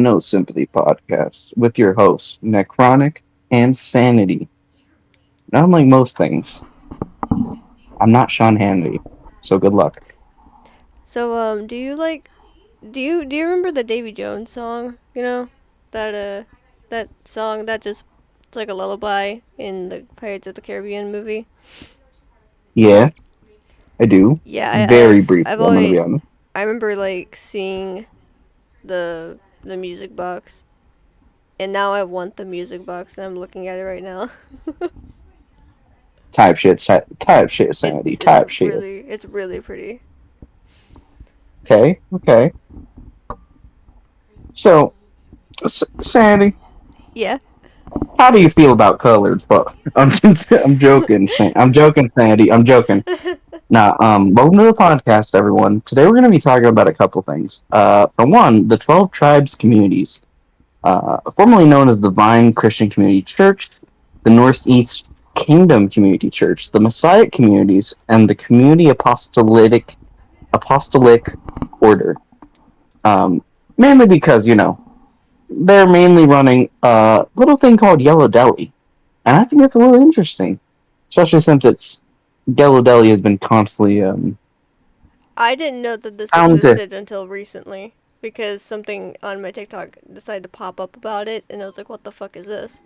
No-sympathy podcast with your hosts, Necronic and Sanity. Not unlike most things, I'm not Sean Hannity, so good luck. So, do you like, do you remember the Davy Jones song? That, that song that just, it's like a lullaby in the Pirates of the Caribbean movie? Yeah, I do. Yeah, Very I've briefly, I'm gonna always, be honest. I remember, like, seeing the music box, and now I want the music box, and I'm looking at it right now. Type shit, Sanity, It's type shit. really pretty. Okay, okay. So, Sanity, Yeah. how do you feel about colored fuck? I'm joking, I'm joking, Sanity, I'm joking. Now, welcome to the podcast, everyone. Today we're going to be talking about a couple things. For one, the 12 Tribes communities, formerly known as the Vine Christian Community Church, the Northeast Kingdom Community Church, the Messiah communities, and the Community Apostolic Order. Um, Mainly because, they're mainly running a little thing called Yellow Deli. And I think that's a little interesting, especially since Yellow Deli has been constantly I didn't know that this found to. existed until recently because something on my TikTok decided to pop up about it, and I was like, "What the fuck is this?"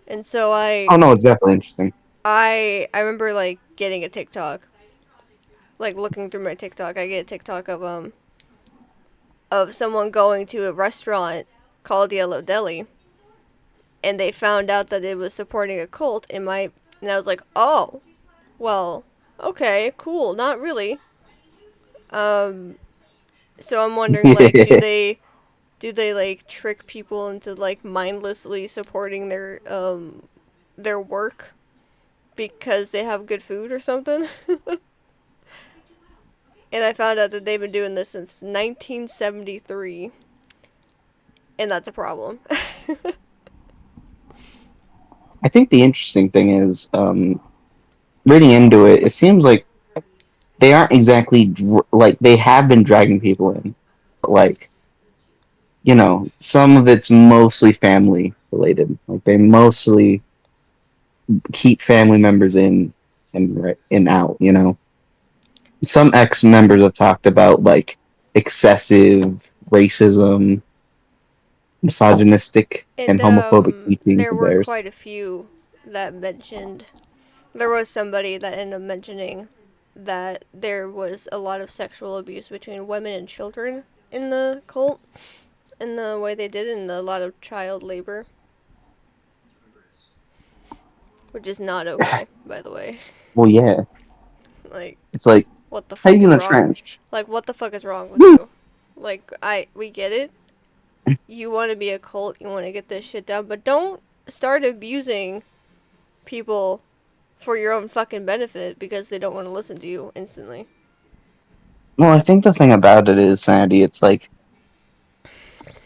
And so Oh no, it's definitely interesting. I remember like getting a TikTok, like looking through my TikTok. I get a TikTok of someone going to a restaurant called Yellow Deli, and they found out that it was supporting a cult. And I was like, "Oh, well, okay, cool. Not really." Um, so I'm wondering, like, do they like trick people into like mindlessly supporting their work because they have good food or something? And I found out that they've been doing this since 1973, and that's a problem. I think the interesting thing is, reading into it, it seems like they aren't exactly like they have been dragging people in, but like some of it's mostly family related. Like they mostly keep family members in and out. Some ex members have talked about like excessive racism, misogynistic, and And homophobic teachings there of were theirs. quite a few that mentioned. There was somebody that ended up mentioning that there was a lot of sexual abuse between women and children in the cult, in the way they did it, and a lot of child labor, which is not okay, by the way. Well, yeah, Like, it's like what the how you fuck is gonna wrong? trench? Like, what the fuck is wrong with you? Like, we get it. You want to be a cult, you want to get this shit down, but don't start abusing people for your own fucking benefit because they don't want to listen to you instantly. Well, I think the thing about it is, Sandy. It's like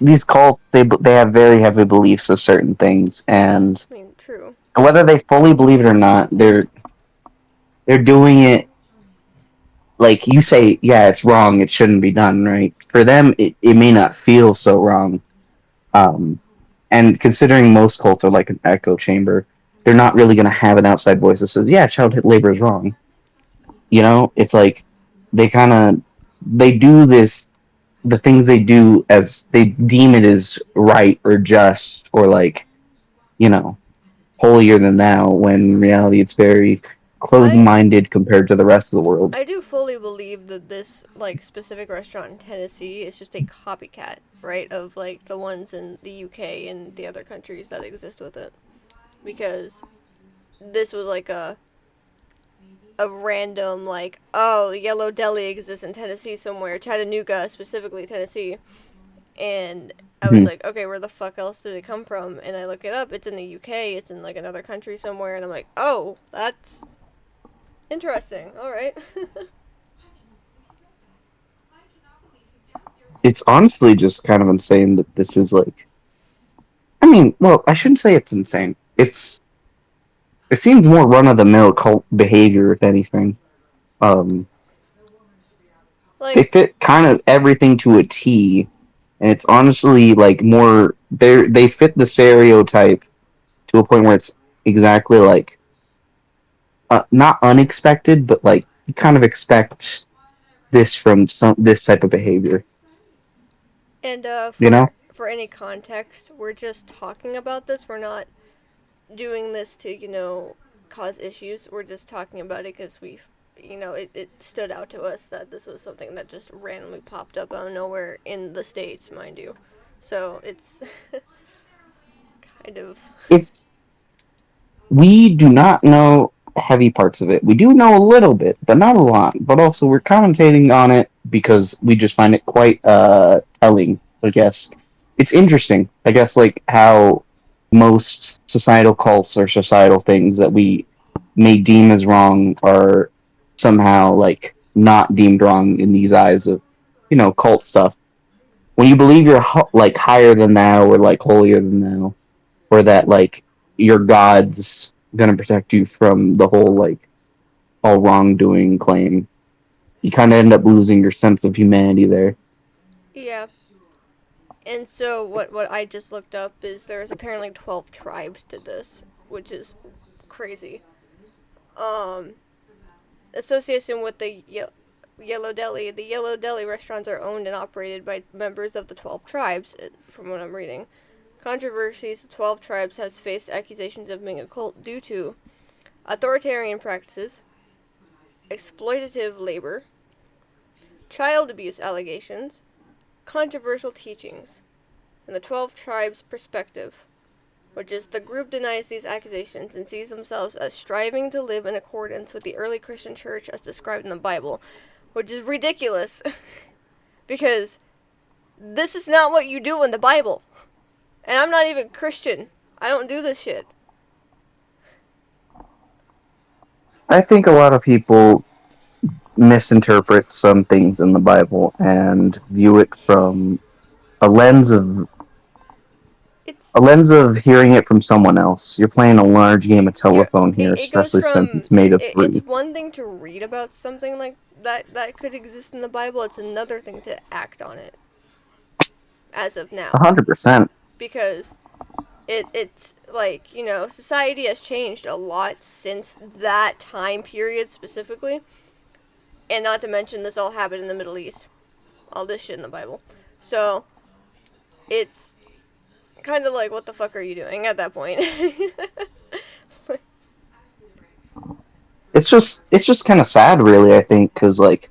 these cults they have very heavy beliefs of certain things, and I mean, true. whether they fully believe it or not, they're doing it like you say. Yeah, it's wrong. It shouldn't be done. Right? For them, it may not feel so wrong. Um, and considering most cults are like an echo chamber, they're not really going to have an outside voice that says, "Yeah, child labor is wrong." It's like they kind of they do this the things they do as they deem it as right or just or like you know holier than thou, when in reality it's very I closed-minded compared to the rest of the world. I do fully believe that this like specific restaurant in Tennessee is just a copycat, right, of like the ones in the UK and the other countries that exist with it. Because this was like a random like, oh, Yellow Deli exists in Tennessee somewhere, Chattanooga specifically, Tennessee. And I was Mhm. like, okay, where the fuck else did it come from? And I look it up. It's in the UK. It's in like another country somewhere. And I'm like, oh, that's interesting. All right. It's honestly just kind of insane that this is like, I mean, well, I shouldn't say it's insane. It seems more run-of-the-mill cult behavior, if anything. um they Like, fit kind of everything to a T. and it's honestly like more they fit the stereotype to a point where it's exactly like not unexpected, but like you kind of expect this from this type of behavior. And You know, for any context, we're just talking about this. We're not doing this to cause issues. We're just talking about it because it stood out to us that this was something that just randomly popped up out of nowhere in the States, mind you. So it's kind of. it's we do not know heavy parts of it. We do know a little bit, but not a lot. But also, we're commentating on it because we just find it quite telling. I guess it's interesting. I guess like how most societal cults or societal things that we may deem as wrong are somehow like not deemed wrong in these eyes of cult stuff. When you believe you're like higher than thou or like holier than thou, or that like your god's gonna protect you from the whole like all wrongdoing claim. You kind of end up losing your sense of humanity there. Yeah. And so what I just looked up is there's apparently 12 tribes to this, which is crazy. Um, Association with the Yellow Deli. The Yellow Deli restaurants are owned and operated by members of the 12 tribes, from what I'm reading. Controversies: the 12 tribes has faced accusations of being a cult due to authoritarian practices, exploitative labor, child abuse allegations, controversial teachings, and the 12 tribes' perspective, which is the group denies these accusations and sees themselves as striving to live in accordance with the early Christian church as described in the Bible, which is ridiculous because this is not what you do in the Bible. And I'm not even Christian. I don't do this shit. I think a lot of people misinterpret some things in the Bible and view it from a lens of It's a lens of hearing it from someone else. You're playing a large game of yeah. telephone here, It goes especially since from it's made of it's three. one thing to read about something like that could exist in the Bible. It's another thing to act on it as of now, 100%. because it's like society has changed a lot since that time period specifically, and not to mention this all happened in the Middle East, all this shit in the Bible. So it's kind of like, what the fuck are you doing at that point? It's just kind of sad, really. I think because like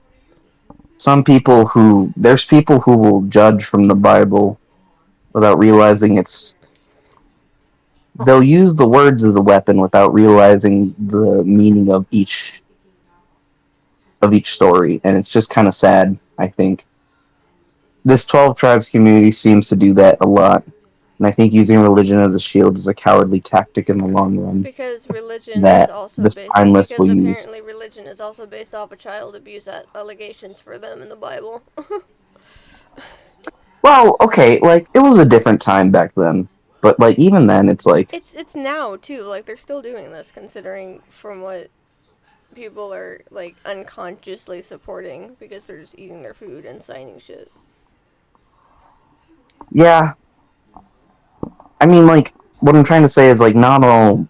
there's people who will judge from the Bible without realizing they'll use the words as a weapon without realizing the meaning of each story, and it's just kind of sad. I think this 12 tribes community seems to do that a lot, and I think using religion as a shield is a cowardly tactic in the long run because religion is that also this based timeless because will use. apparently religion is also based off of child abuse allegations for them in the Bible. Well, okay, like it was a different time back then, but like even then, it's like It's now too. Like they're still doing this, considering from what people are like unconsciously supporting because they're just eating their food and signing shit. yeah. I mean, like what I'm trying to say is like not all.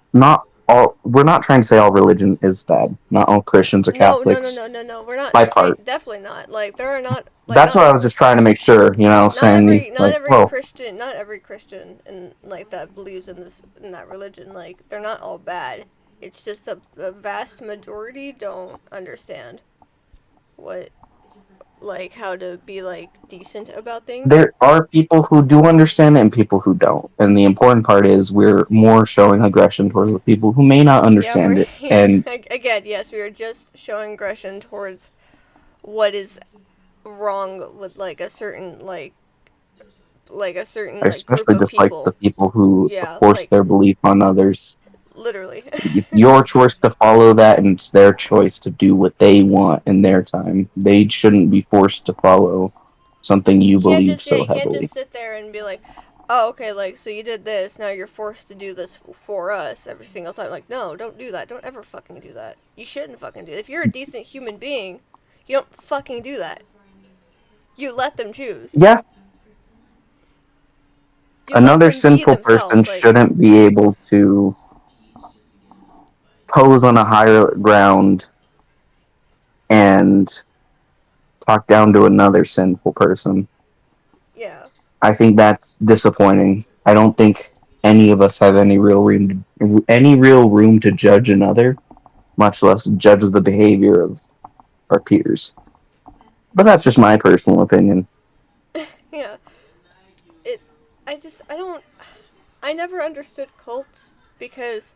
We're not trying to say all religion is bad. Not all Christians or No, no, no, no, Catholics. no, no. We're not By saying, part. definitely not. Like there are not like That's not what I was just trying to make sure. Saying not like, every whoa, Christian, not every Christian in like that believes in that religion. Like they're not all bad. It's just a vast majority don't understand what like how to be like decent about things. there are people who do understand it and people who don't. And the important part is we're more showing aggression towards the people who may not Yeah, understand we're it. yeah. And Again, yes, we are just showing aggression towards what is wrong with like a certain I like group especially of dislike the people. people who Yeah, force like their belief on others. literally. It's your choice to follow that, and it's their choice to do what they want in their time. They shouldn't be forced to follow something you believe so You can't just heavily. sit there and be like, "Oh, okay, like so you did this, now you're forced to do this for us every single time." Like, no, don't do that. Don't ever fucking do that. You shouldn't fucking do it. If you're a decent human being, you don't fucking do that. You let them choose. Yeah, You let Another them be sinful person themselves. Like, shouldn't be able to pose on a higher ground and talk down to another sinful person. yeah. I think that's disappointing. I don't think any of us have any real room to judge another, much less judge the behavior of our peers. But that's just my personal opinion. Yeah. It. I don't. I never understood cults because,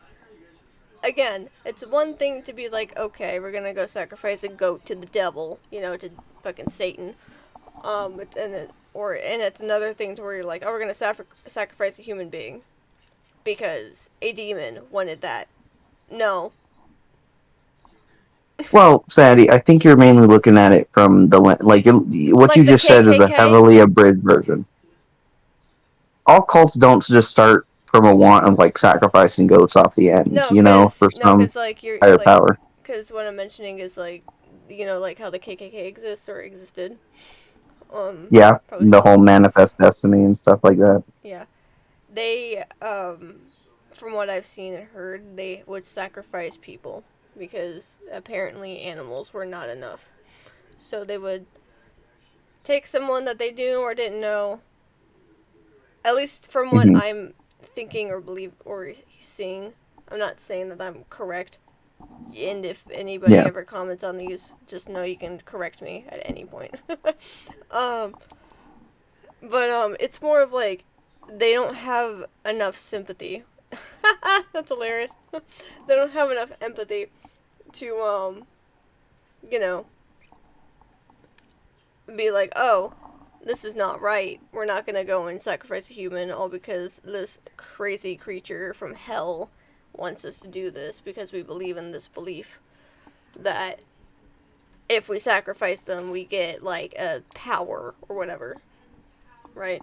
again, it's one thing to be like, okay, we're gonna go sacrifice a goat to the devil, to fucking Satan. And it's another thing to where you're like, oh, we're gonna sacrifice a human being because a demon wanted that. No, Well, Sadie, I think you're mainly looking at it from what you like the just said is a KKK. heavily abridged version. All cults don't just start from a want of like sacrificing goats off the end, No, cause for no, some cause like you're higher like, power. cause what I'm mentioning is like, like how the KKK exists or existed. Yeah, Probably the still whole exists. manifest destiny and stuff like that. Yeah, they from what I've seen and heard, they would sacrifice people because apparently animals were not enough. So they would take someone that they knew or didn't know. At least from what Hmm. I'm thinking or believe or seeing. I'm not saying that I'm correct. And if anybody Yeah. ever comments on these, just know you can correct me at any point. um, but it's more of like they don't have enough sympathy. That's hilarious. They don't have enough empathy to you know, be like, oh, this is not right. We're not gonna go and sacrifice a human all because this crazy creature from hell wants us to do this because we believe in this belief that if we sacrifice them, we get like a power or whatever, right?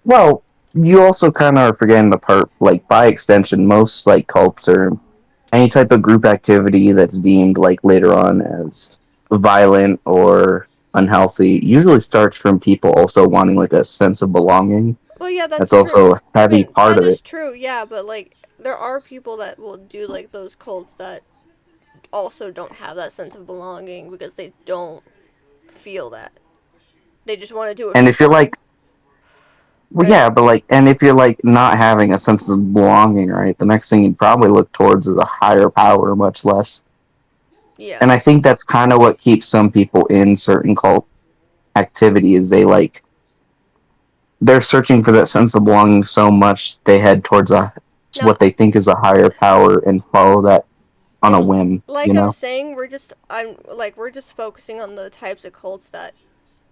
Well, you also kind of are forgetting the part, like, by extension, most, like, cults or any type of group activity that's deemed, like, later on as violent or unhealthy usually starts from people also wanting, like, a sense of belonging. Well, yeah, That's that's true. also a I heavy mean, part that of is it. true, yeah, but like, there are people that will do like those cults that also don't have that sense of belonging because they don't feel that. They just want to do it And for if you're like, fun, well, right? yeah, but like, and if you're like not having a sense of belonging, right, the next thing you'd probably look towards is a higher power, much less. Yeah. And I think that's kind of what keeps some people in certain cult activity is they're searching for that sense of belonging so much they head towards a Now, what they think is a higher power and follow that on a and whim, like I'm saying, we're just focusing on the types of cults that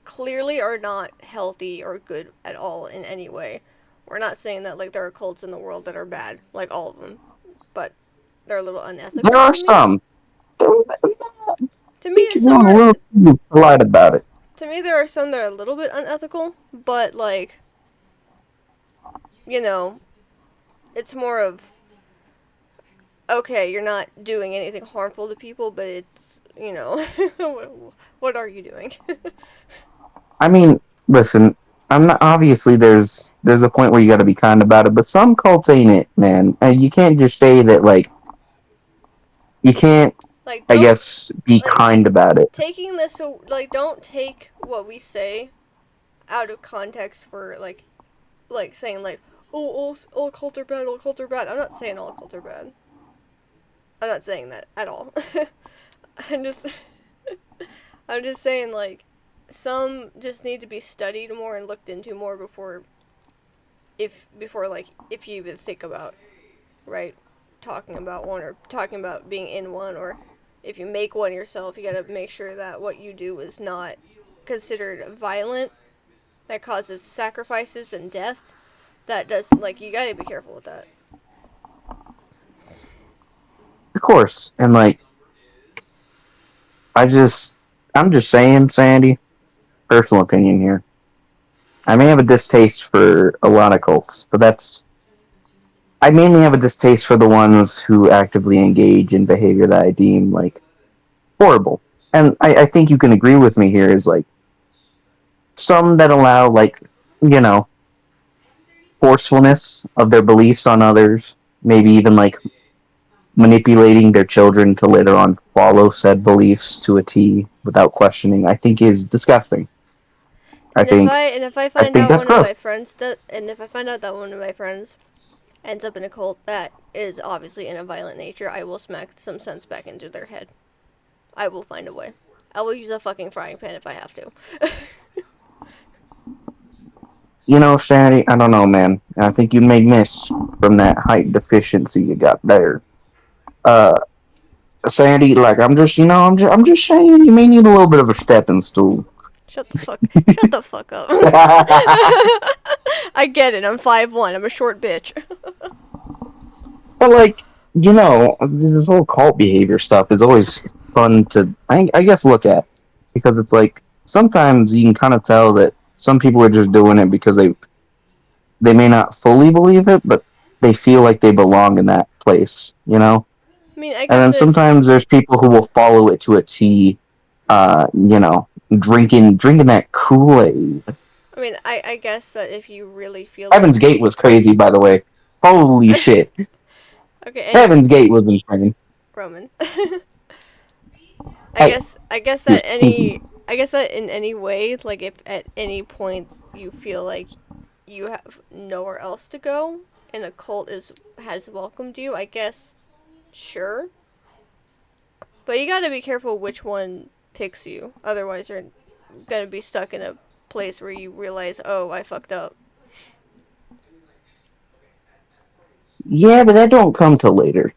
clearly are not healthy or good at all in any way. We're not saying that like there are cults in the world that are bad, like all of them, but they're a little There unethical are to me. some. I To me, think you're some going a are. little too polite about it. To me, there are some that are a little bit unethical, but like you know, it's more of okay, you're not doing anything harmful to people, but it's what are you doing? I mean, listen, I'm not obviously there's a point where you got to be kind about it, but some cults ain't it, man. And you can't just say that like you can't, Like I don't guess, be like kind about it. taking this so like don't take what we say out of context for like saying like oh all cult are bad, all cult are bad. I'm not saying all cult are bad. I'm not saying that at all. I'm just I'm just saying like some just need to be studied more and looked into more before like if you even think about right talking about one or talking about being in one or if you make one yourself you got to make sure that what you do is not considered violent that causes sacrifices and death that does like you got to be careful with that. Of course, and like I just, I'm just saying, Sandy, personal opinion here. I may have a distaste for a lot of cults, but I mainly have a distaste for the ones who actively engage in behavior that I deem like horrible. And I think you can agree with me here is like some that allow like, you know, forcefulness of their beliefs on others, maybe even like manipulating their children to later on follow said beliefs to a T without questioning, I think is disgusting. I think And if I I find think out that's one of gross. my friends that and if I find out that one of my friends ends up in a cult that is obviously in a violent nature, I will smack some sense back into their head. I will find a way. I will use a fucking frying pan if I have to. You know, Sandy, I don't know, man. I think you may miss from that height deficiency you got there. Uh, Sandy, like I'm just saying, you may need a little bit of a stepping stool. Shut the fuck up. I get it. I'm 5'1". I'm a short bitch. But like, this whole cult behavior stuff is always fun to, I guess, look at because it's like sometimes you can kind of tell that some people are just doing it because they may not fully believe it, but they feel like they belong in that place, you know. I mean, I And guess then if sometimes there's people who will follow it to a T, drinking that Kool Aid. I guess that if you really feel Heaven's like Gate was crazy, by the way. Holy shit, okay, Heaven's Gate was insane. Roman. Hey, I guess that just any I guess that in any way, like if at any point you feel like you have nowhere else to go and a cult is has welcomed you, I guess sure. But you gotta be careful which one picks you. Otherwise you're gonna be stuck in a place where you realize, oh, I fucked up. yeah, but that don't come till later.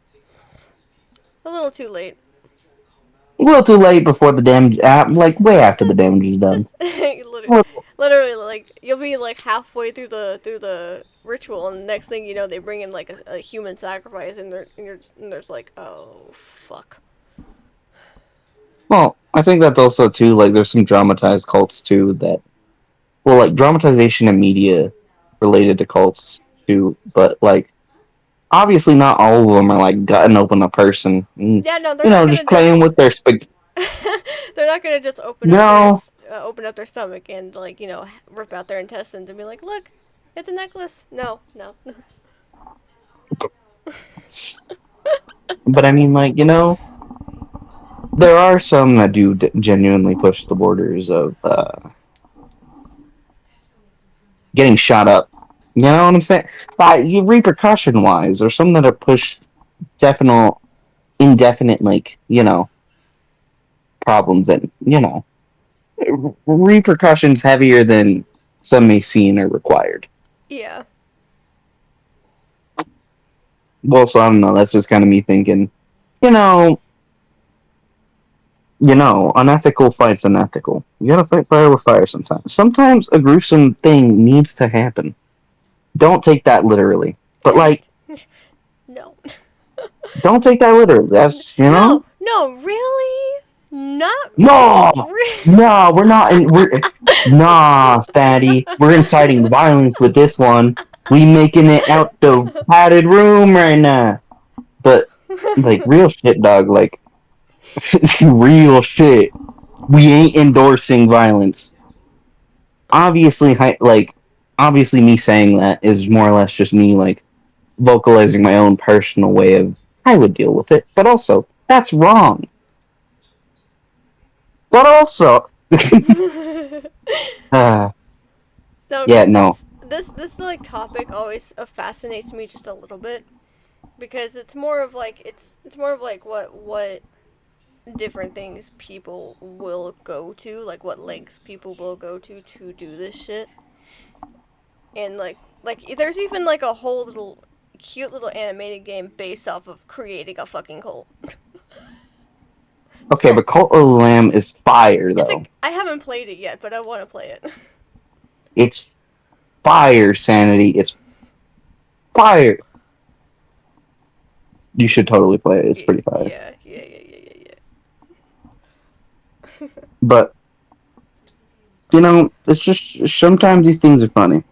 A little too late. A little too late before the damage. Like way Just after the damage is just done. literally like you'll be like halfway through the ritual and the next thing you know they bring in like a human sacrifice and there's like oh fuck. Well, I think that's also too like there's some dramatized cults too that like dramatization in media related to cults too, but like obviously not all of them are like gutting open a person and Yeah, no, they're not just gonna just playing with their they're not gonna just no. open up their stomach and like rip out their intestines and be like look it's a necklace. No, no. But I mean, like there are some that do genuinely push the borders of getting shot up. You know what I'm saying? Like repercussion wise, or some that are pushed definite, indefinite, like problems and repercussions heavier than some may seem are required. Yeah. Well, so I don't know. That's just kind of me thinking. You know, unethical fights unethical. You gotta fight fire with fire sometimes. Sometimes a gruesome thing needs to happen. Don't take that literally. But like, No. don't take that literally. That's No, no, really? Not no, really. no. We're not. Nah, fatty. We're inciting violence with this one. We making it out the padded room right now. But like real shit, dog. Like real shit. We ain't endorsing violence. Obviously, obviously, me saying that is more or less just me like vocalizing my own personal way of I would deal with it. But also, that's wrong. But also, uh, No, yeah, because no. this like topic always fascinates me just a little bit because it's more of like it's more of like what different things people will go to, like what lengths people will go to do this shit, and like there's even like a whole little cute little animated game based off of creating a fucking cult. It's Okay, called but Cult of the Lamb is fire it's a though. I haven't played it yet, but I want to play it. It's fire, Sanity. It's fire. You should totally play it. It's Yeah, pretty fire. yeah, yeah, yeah, yeah, yeah, yeah. But it's just sometimes these things are funny.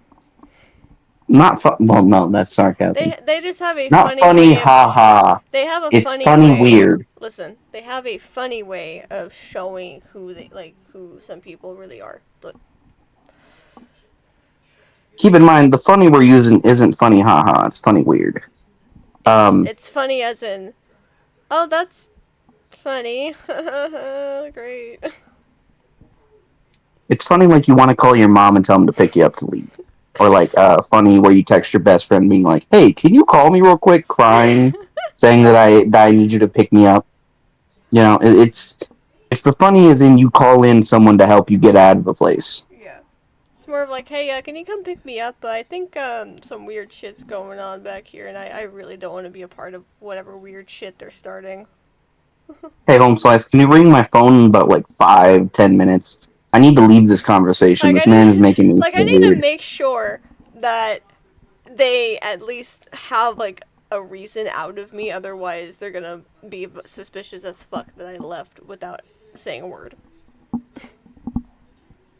Not fun. Well, no, that's sarcasm. They just have a Not funny funny, way of haha. they have a It's funny funny, way. weird. Listen, they have a funny way of showing who they like who some people really are. Look, keep in mind the funny we're using isn't funny haha, it's funny weird. Um It's funny as in, oh, that's funny. Great. it's funny like you want to call your mom and tell them to pick you up to leave. Or like funny where you text your best friend being like, "Hey, can you call me real quick?" crying, saying that I need you to pick me up. You know, it's the funny as in you call in someone to help you get out of a place. Yeah. It's more of like, hey, can you come pick me up? I think some weird shit's going on back here, and I really don't want to be a part of whatever weird shit they're starting. Hey, home slice, can you ring my phone in about like 5, 10 minutes? I need to leave this conversation. Like This man is I making me like I feel need to weird. make sure that they at least have like a reason out of me. Otherwise, they're gonna be suspicious as fuck that I left without saying a word.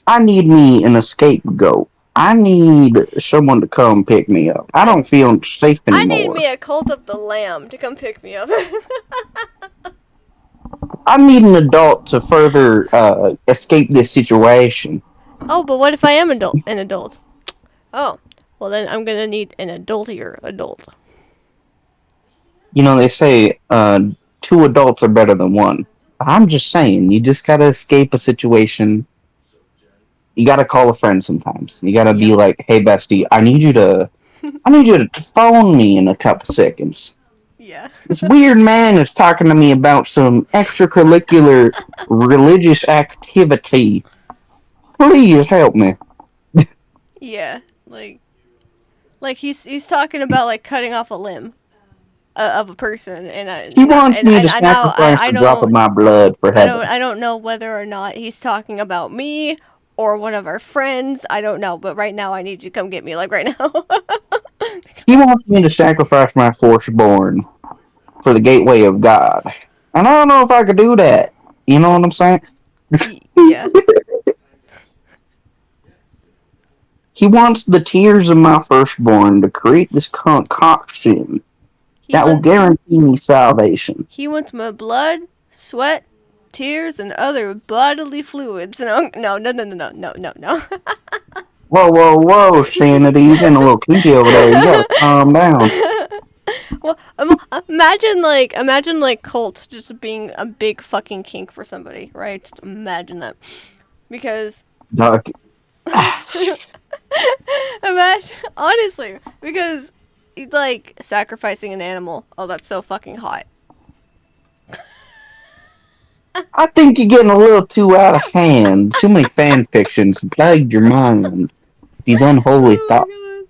I need me an scapegoat. I need someone to come pick me up. I I don't feel safe I need anymore. me a cult of the lamb to come pick me up. I need an adult to further escape this situation. Oh, but what if I am an adult? Oh, well then I'm gonna need an adultier adult. You know, they say two adults are better than one. I'm just saying, you just gotta escape a situation. You gotta call a friend sometimes. You gotta Yep. be like, "Hey, bestie, I need you to phone me in a couple seconds. Yeah. This weird man is talking to me about some extracurricular religious activity. Please help me." Yeah. Like he's talking about like cutting off a limb of a person, and He wants me to I now sacrifice I a drop of don't my blood for heaven. I don't know whether or not he's talking about me or one of our friends. I don't know, but right now I need you to come get me, like right now. He wants me to sacrifice my firstborn for the gateway of God. And I don't know if I could do that. You know what I'm saying? Yeah. He wants the tears of my firstborn to create this concoction He that will wants guarantee me salvation. he wants my blood, sweat, tears, and other bodily fluids. No, no, no, no, no, no, no, no. Whoa, whoa, whoa, Sanity, you getting a little kinky over there. You gotta calm down. Well, imagine like cults just being a big fucking kink for somebody, right? Just imagine that, because Doc, imagine honestly, because it's like sacrificing an animal. Oh, that's so fucking hot. I think you're getting a little too out of hand. Too many fan fictions plagued your mind. These unholy thoughts. Oh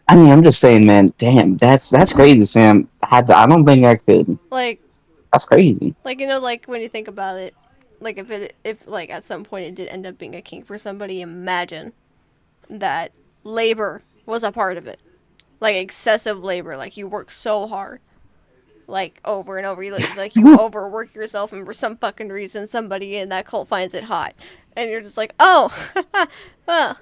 I mean, I'm just saying, man. Damn, that's crazy, Sam. I don't think I could. my god. That's crazy. Like like when you think about it, like if like at some point it did end up being a kink for somebody, imagine that labor was a part of it, like excessive labor, like you work so hard, like over and over, like you overwork yourself, and for some fucking reason somebody in that cult finds it hot, and you're just like, oh, well,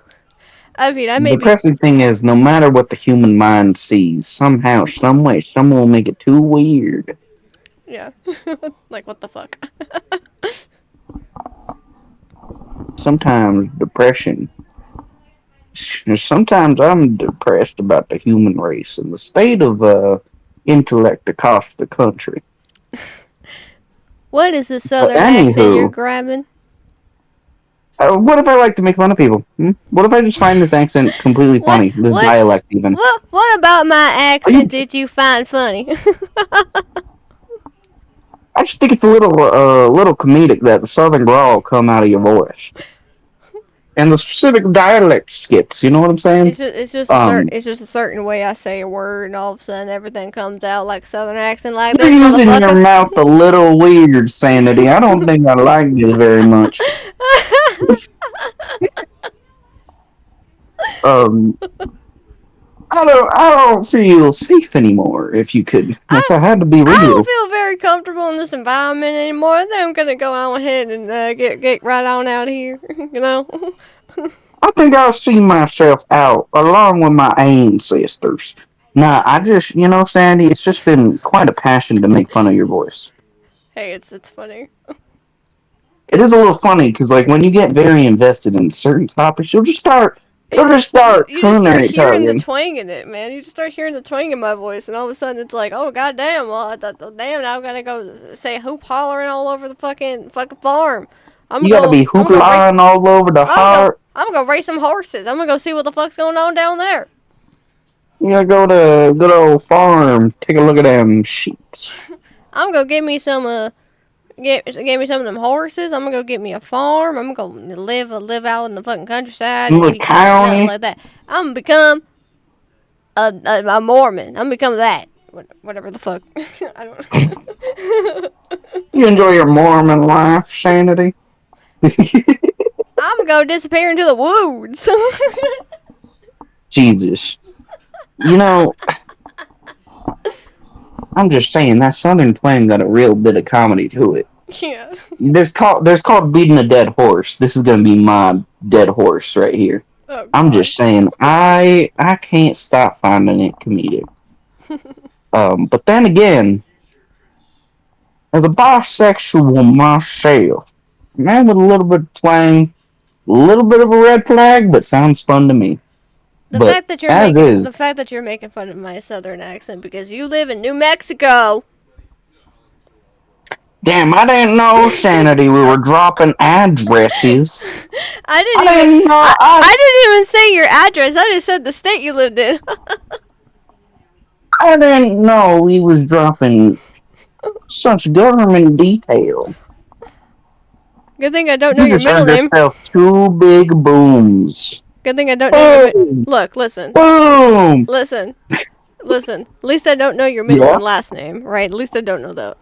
I mean, I The may be, depressing thing is, no matter what the human mind sees, somehow, some way, someone will make it too weird. yeah, like what the fuck. Sometimes depression. Sometimes I'm depressed about the human race and the state of intellect across the country. What is this But southern accent you're anywho, grabbing? what if I like to make fun of people? What if I just find this accent completely What funny? This what dialect, even. what about my Are you? accent did you find funny? I just think it's a little comedic that the southern drawl come out of your voice and the specific dialect skips. You know what I'm saying? Um, it's just a certain way I say a word, and all of a sudden everything comes out like a southern accent, like you're this using your motherfucker. mouth a little weird, Sanity. I don't think I like this very much. Um, I don't feel safe anymore. If I I had to be I don't real, feel very comfortable in this environment anymore. I think I'm gonna go on ahead and get right on out of here. You know. I think I'll see myself out along with my ancestors. Nah, Sandy, it's just been quite a passion to make fun of your voice. Hey, it's funny. It is Cause a little funny because, like, when you get very invested in certain topics, you'll just start you just start culinary hearing the talking. twang in it, man. You just start hearing the twang in my voice, and all of a sudden it's like, oh goddamn, well, damn, now I'm gonna go say hoop hollering all over the fucking farm. You got to be I'm gonna race. hoopla all over the heart. I'm gonna race some horses. I'm gonna go see what the fuck's going on down there. You gotta go to a good old farm, take a look at them sheep. I'm gonna get me some get me some of them horses. I'm gonna go get me a farm. I'm gonna live out in the fucking countryside and The become nothing county. like that. I'm gonna become a Mormon. I'm gonna become that. Whatever the fuck. I don't. You enjoy your Mormon life, Sanity. I'm gonna go disappear into the woods. Jesus. You know, I'm just saying that Southern twang got a real bit of comedy to it. Yeah. There's called beating a dead horse. This is gonna be my dead horse right here. Oh I'm God. just saying I can't stop finding it comedic. But then again, as a bisexual myself, man with a little bit of twang, a little bit of a red flag, but sounds fun to me. But as is, The fact that you're making fun of my southern accent because you live in New Mexico. damn, I didn't know, Sanity. We were dropping addresses. I I didn't even didn't know. I didn't even say your address. I just said the state you lived in. I didn't know we was dropping such government detail. Good thing I don't know You your just middle earned name. yourself two big booms. Good thing I don't know your Boom! Look, listen. Boom! Listen. Listen. At least I don't know your middle Yeah. and last name, right? At least I don't know that.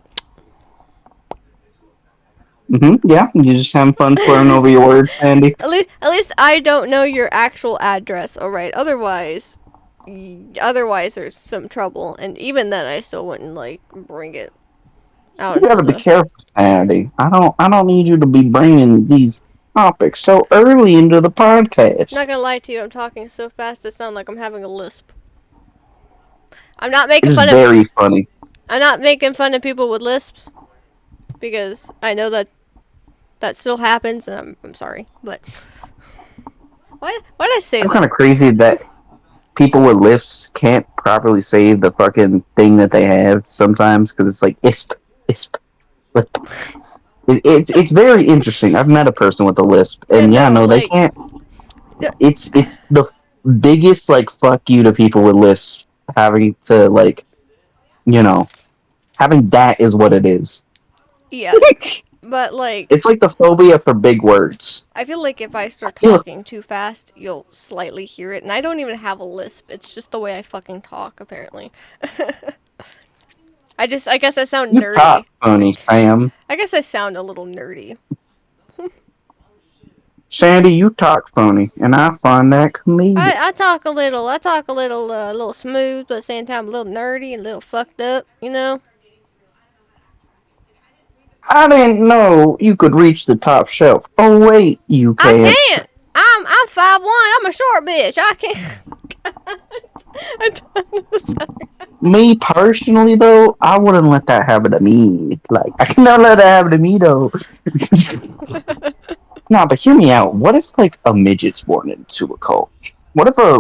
Yeah. You just having fun slurring over your words, Andy. At least I don't know your actual address, all right? Otherwise there's some trouble, and even then I still wouldn't like bring it out You into gotta be the. careful, Andy. I don't need you to be bringing these topics so early into the podcast. Not gonna lie to you, I'm talking so fast it sounds like I'm having a lisp. I'm not making It is fun of very funny. I'm not making fun of people with lisps because I know that that still happens, and I'm sorry, but why did I say Still kind that? of crazy that people with lifts can't properly say the fucking thing that they have sometimes because it's like isp. Lip. It's very interesting. I've met a person with a lisp, Yeah, and yeah, no, no, they like can't. yeah, It's the biggest like fuck you to people with lisps having to like you know having that is what it is. yeah, but like It's like the phobia for big words. I feel like if I I start feel talking too fast, you'll slightly hear it, and I don't even have a lisp. It's just the way I fucking talk, apparently. I guess I sound you talk nerdy. funny, Sam. I guess I sound a little nerdy. Sandy, you talk funny, and I find that comedic. I talk a little smooth, but at the same time a little nerdy and a little fucked up, you know? I didn't know you could reach the top shelf. Oh wait, you I can't. can't. I'm 5'1". I'm a short bitch. I can't. I don't Me personally, though, I wouldn't let that happen to me. Like, I cannot let that happen to me, though. Nah, but hear me out. What if, like, a midget's born into a cult? What if, a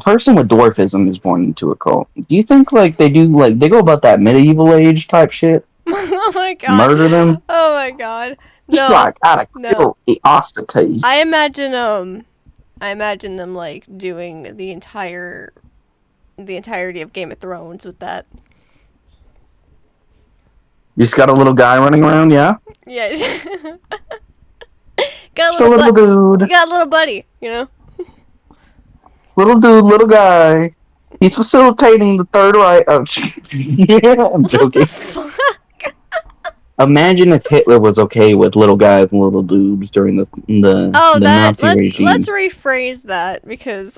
person with dwarfism is born into a cult? Do you think, like, they go about that medieval age type shit? oh my god. Murder them? Oh my god. Just, No. like, out of No. curiosity. I imagine I imagine them like doing the entirety of Game of Thrones with that. You just got a little guy running around, yeah? Yeah. Just a little You dude. got a little buddy, you know? Little dude, little guy. He's facilitating the third right. Oh, yeah, I'm What the joking. fuck? Imagine if Hitler was okay with little guys and little dudes during Oh, the that Nazi let's regime. rephrase that because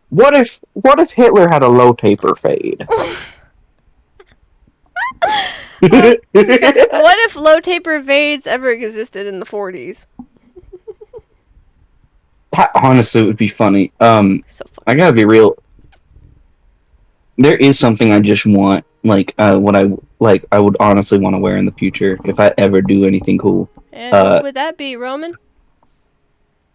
What if Hitler had a low taper fade? oh god, what if low taper evades ever existed in the 40s? That honestly would be funny. So I fucking gotta funny. be real. There is something I just want, like what I like. I would honestly want to wear in the future if I ever do anything cool. And what Uh, would that be, Roman?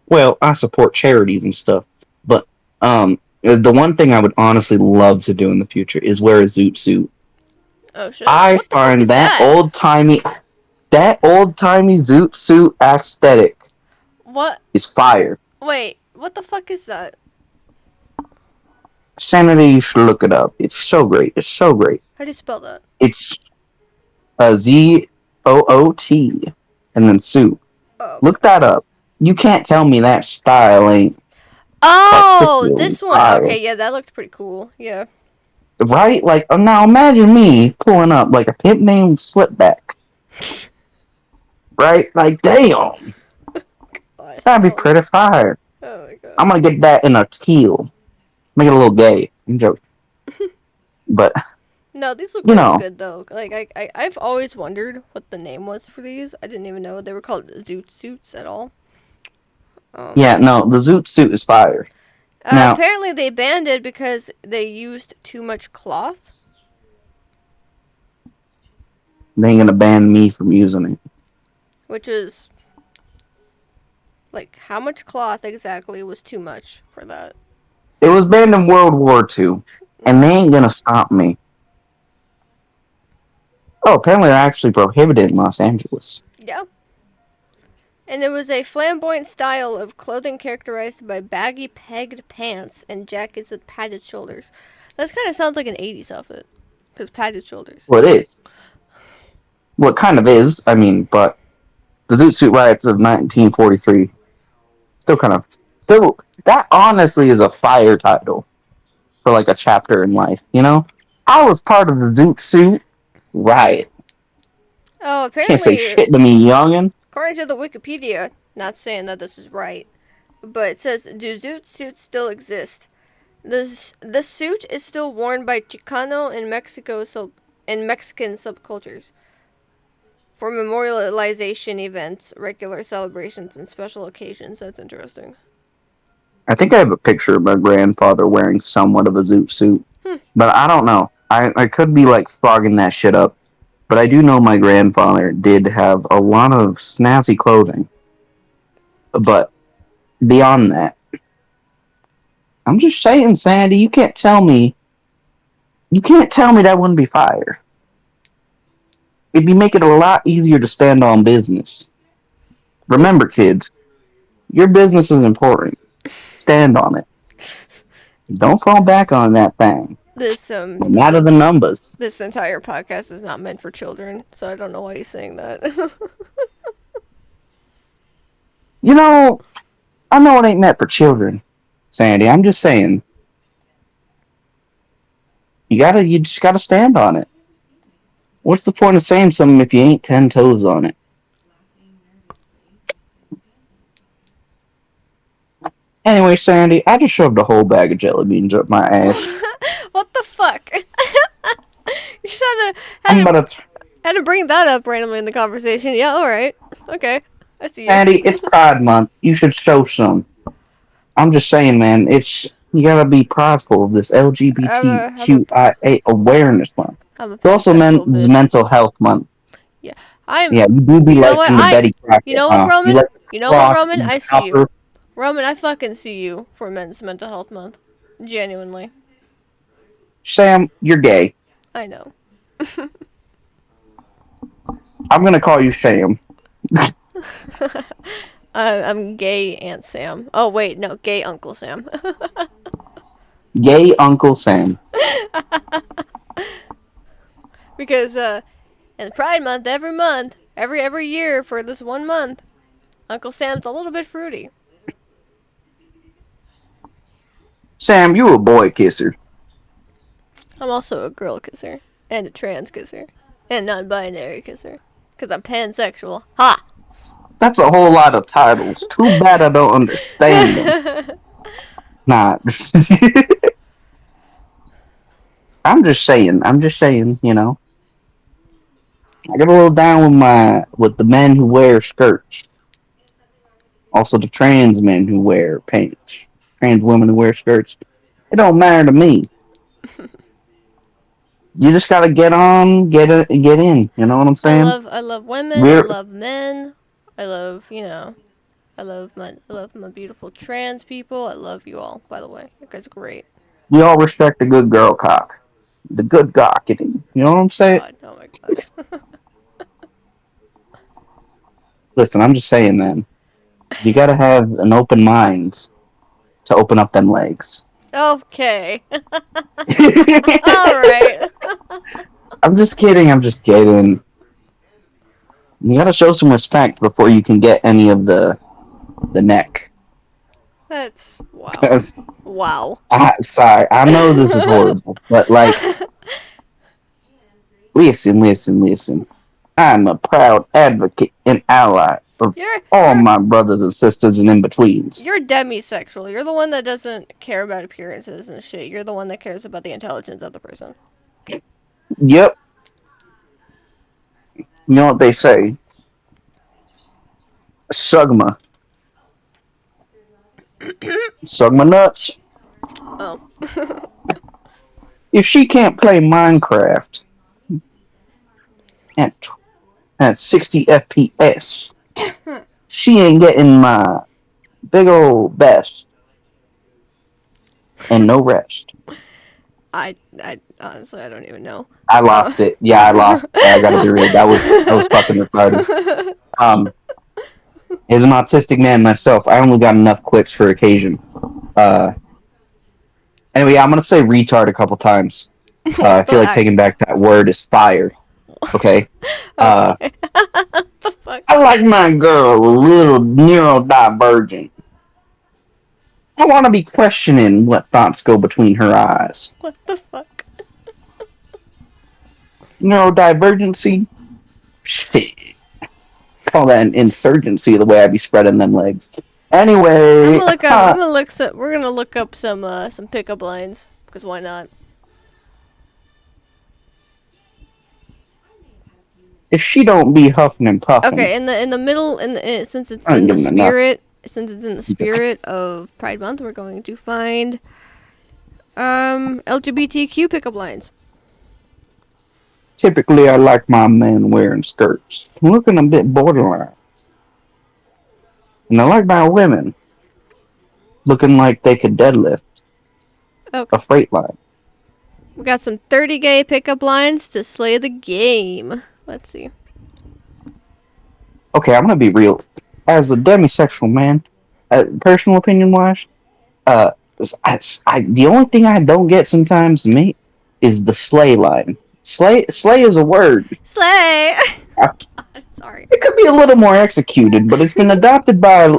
well, I support charities and stuff, but the one thing I would honestly love to do in the future is wear a zoot suit. Oh shit. I What the fuck find is that? that old timey zoot suit aesthetic What? is fire. Wait, what the fuck is that? Sanity, you should look it up. It's so great. It's so great. How do you spell that? It's a ZOOT and then suit. Oh, Look okay. that up. You can't tell me that style ain't Oh, particularly this one. fire. Okay, yeah, that looked pretty cool. Yeah. Right? Like, now imagine me pulling up like a pimp named Slipback. Right? Like, damn. God. That'd be Oh my. pretty fire. Oh my god. I'm gonna get that in a teal. Make it a little gay. I'm joking. But, No, these look you really know, good though. Like I've always wondered what the name was for these. I didn't even know they were called zoot suits at all. Um, yeah, no, the Zoot suit is fire. Now, apparently they banned it because they used too much cloth, they ain't gonna ban me from using it. which is like how much cloth exactly was too much for that. It was banned in World War II, and they Mm, ain't gonna stop me. Oh, apparently they're actually prohibited in Los Angeles. yeah. And it was a flamboyant style of clothing characterized by baggy pegged pants and jackets with padded shoulders. That kind of sounds like an 80s outfit. Because padded shoulders. Well, it is. Well, it kind of is. I mean, but the Zoot Suit riots of 1943 still kind of still that honestly is a fire title for like a chapter in life. You know, I was part of the Zoot Suit riot. Oh, Can't say apparently, shit to me, youngin. according to the Wikipedia, not saying that this is right, but it says, do zoot suits still exist? The suit is still worn by Chicano and Mexican subcultures for memorialization events, regular celebrations, and special occasions. That's interesting. I think I have a picture of my grandfather wearing somewhat of a Zoot Suit, Hmm. but I don't know. I could be like fogging that shit up, but I do know my grandfather did have a lot of snazzy clothing. But beyond that, I'm just saying, Sandy, you can't tell me that wouldn't be fire. It'd be making it a lot easier to stand on business. Remember, kids, your business is important. Stand on it. Don't fall back on that thing. This No this matter the numbers. this entire podcast is not meant for children, so I don't know why he's saying that. You know, I know it ain't meant for children, Sandy. I'm just saying, you just gotta stand on it. What's the point of saying something if you ain't 10 toes on it? Anyway, Sandy, I just shoved a whole bag of jelly beans up my ass. What the fuck? You just I'm about to, had to bring that up randomly in the conversation. Yeah, all right, okay, I see you. Sandy, it's Pride Month. You should show some. I'm just saying, man, you gotta be prideful of this I'm a LGBTQIA awareness month. I'm a It's also pansexual bitch. mental health month. Yeah, I'm. Yeah, you do be You know what liking the Betty You Crocker, know what, huh? You Roman? like the You know what, cross Roman? and I see you. copper. Roman, I fucking see you for Men's Mental Health Month. Genuinely, Sam, you're gay. I know. I'm gonna call you Sam. I'm gay Aunt Sam. Oh wait, no, gay Uncle Sam. Gay Uncle Sam. Because in Pride Month, every year for this 1 month, Uncle Sam's a little bit fruity. Sam, you a boy kisser. I'm also a girl kisser and a trans kisser and non-binary kisser because I'm pansexual. Ha! That's a whole lot of titles. Too bad I don't understand them. Nah. I'm just saying, I get a little down with the men who wear skirts. Also the trans men who wear pants. Trans women who wear skirts. It don't matter to me. You just gotta get on, get in. You know what I'm saying? I love women. I We're love men. I love, I love my beautiful trans people. I love you all, by the way. You guys are great. we all respect the good girl cock, the good gawking. You know what I'm saying? God, oh my god. Listen, I'm just saying, man. You gotta have an open mind to open up them legs. Okay. All I'm right. just kidding. I'm just kidding. You gotta show some respect before you can get any of the neck. That's wow. Because Wow. sorry, I know this is horrible, but like, listen. I'm a proud advocate and ally of you're all you're my brothers and sisters and in betweens. you're demisexual. You're the one that doesn't care about appearances and shit. You're the one that cares about the intelligence of the person. Yep, you know what they say. Sugma. Sugma nuts. Oh. If she can't play Minecraft at, at 60 FPS, she ain't getting my big old best and no rest. I honestly I don't even know. I Uh. lost it. Yeah, I lost it. I gotta be real. That was fucking retarded. Um, as an autistic man myself, I only got enough quips for occasion. Uh, anyway, I'm gonna say retard a couple times. I What the feel like heck? taking back that word is fire. Okay. Okay. Uh, What the fuck? I like my girl a little neurodivergent. I want to be questioning what thoughts go between her eyes. What the fuck? Neurodivergency? Shit. Call that an insurgency the way I be spreading them legs. I'm Anyway, gonna look up. I'm gonna look. We're gonna look up some pickup lines because why not? if she don't be huffing and puffing, Okay, in the middle, since it's I ain't in the giving enough. spirit, of Pride Month, we're going to find LGBTQ pickup lines. Typically, I like my men wearing skirts, looking a bit borderline. And I like my women looking like they could deadlift Okay, a freight line. we got some 30 gay pickup lines to slay the game. Let's see. Okay, I'm gonna be real. As a demisexual man, personal opinion wise, uh, the only thing I don't get sometimes, mate, is the slay line. Slay is a word. Slay. Uh, God, sorry. It could be a little more executed, but it's been adopted by a